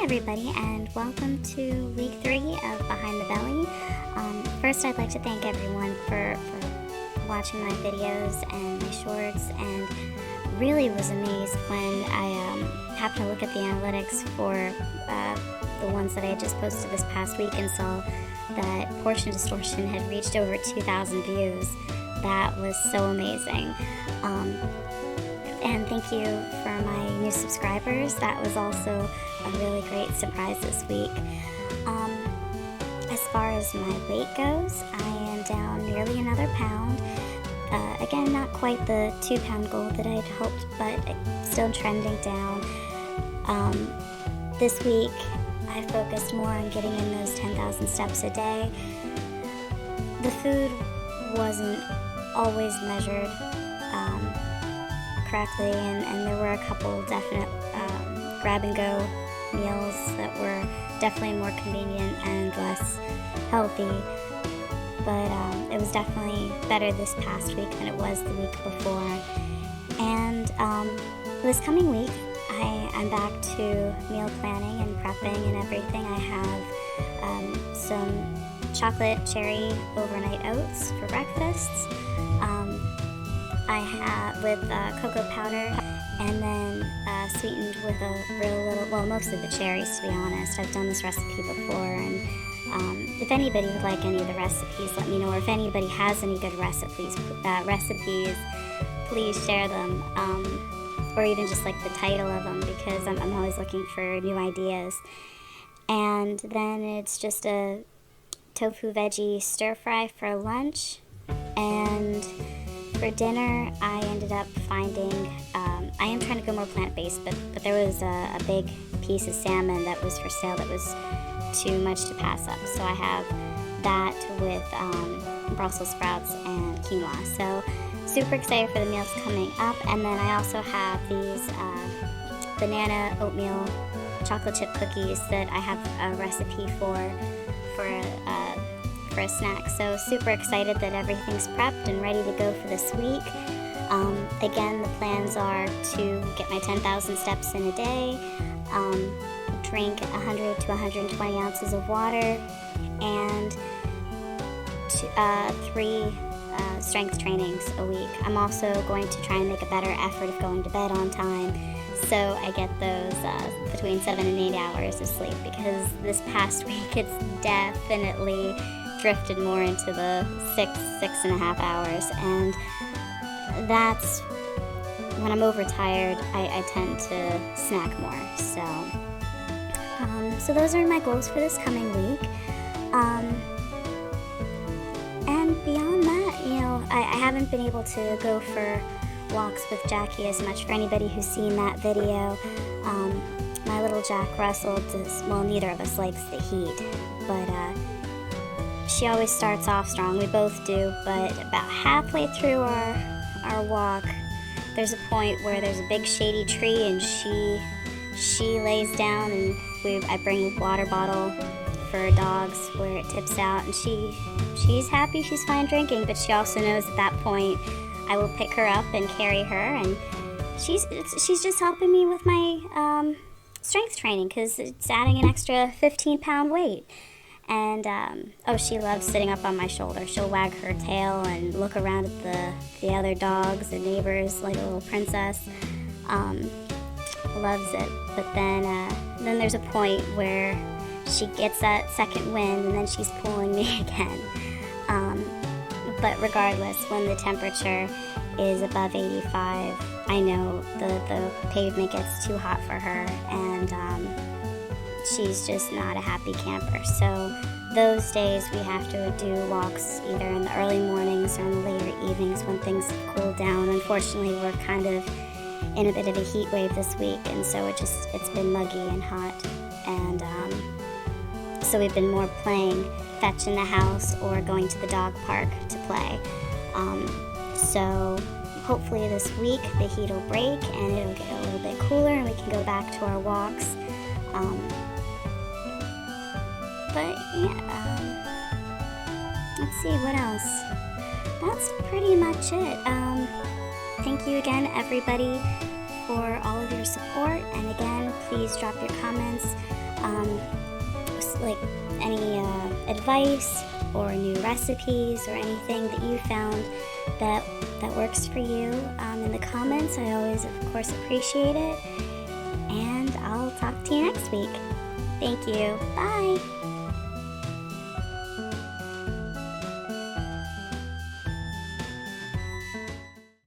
Hi everybody, and welcome to week 3 of Behind the Belly. First I'd like to thank everyone for watching my videos and my shorts, and really was amazed when I happened to look at the analytics for the ones that I had just posted this past week and saw that Portion Distortion had reached over 2,000 views. That was so amazing. And thank you for my new subscribers. That was also a really great surprise this week. As far as my weight goes, I am down nearly another pound. Again, not quite the 2-pound goal that I had hoped, but still trending down. This week, I focused more on getting in those 10,000 steps a day. The food wasn't always measured correctly, and there were a couple definite grab-and-go meals that were definitely more convenient and less healthy, but it was definitely better this past week than it was the week before. And this coming week, I'm back to meal planning and prepping and everything. I have some chocolate cherry overnight oats for breakfasts. I have with cocoa powder, and then sweetened with a real little, well, mostly the cherries, to be honest. I've done this recipe before, and if anybody would like any of the recipes, let me know. Or if anybody has any good recipes, please share them, or even just like the title of them, because I'm always looking for new ideas. And then it's just a tofu veggie stir fry for lunch, and for dinner, I ended up finding, I am trying to go more plant-based, but there was a big piece of salmon that was for sale that was too much to pass up. So I have that with Brussels sprouts and quinoa. So super excited for the meals coming up. And then I also have these banana oatmeal chocolate chip cookies that I have a recipe for a snack. So super excited that everything's prepped and ready to go for this week. Again, the plans are to get my 10,000 steps in a day, drink 100 to 120 ounces of water, and 3 strength trainings a week. I'm also going to try and make a better effort of going to bed on time, so I get those between 7 and 8 hours of sleep, because this past week it's definitely drifted more into the 6.5 hours, and that's when I'm overtired. I tend to snack more. So those are my goals for this coming week. And beyond that, I haven't been able to go for walks with Jackie as much. For anybody who's seen that video, my little Jack Russell well, neither of us likes the heat, but she always starts off strong. We both do, but about halfway through our walk, there's a point where there's a big shady tree, and she lays down, and I bring a water bottle for dogs where it tips out, and she's happy, she's fine drinking, but she also knows at that point I will pick her up and carry her, and she's just helping me with my strength training, because it's adding an extra 15-pound weight. And she loves sitting up on my shoulder. She'll wag her tail and look around at the other dogs and neighbors like a little princess. Loves it. But then there's a point where she gets that second wind, and then she's pulling me again. But regardless, when the temperature is above 85, I know the pavement gets too hot for her, and she's just not a happy camper. So those days we have to do walks either in the early mornings or in the later evenings when things cool down. Unfortunately, we're kind of in a bit of a heat wave this week, and so it's been muggy and hot, and so we've been more playing fetch in the house or going to the dog park to play. So hopefully this week the heat will break and it'll get a little bit cooler, and we can go back to our walks. But yeah, let's see what else. That's pretty much it. Thank you again, everybody, for all of your support. And again, please drop your comments like any advice or new recipes or anything that you found that works for you in the comments. I always, of course, appreciate it. And I'll talk to you next week. Thank you. Bye.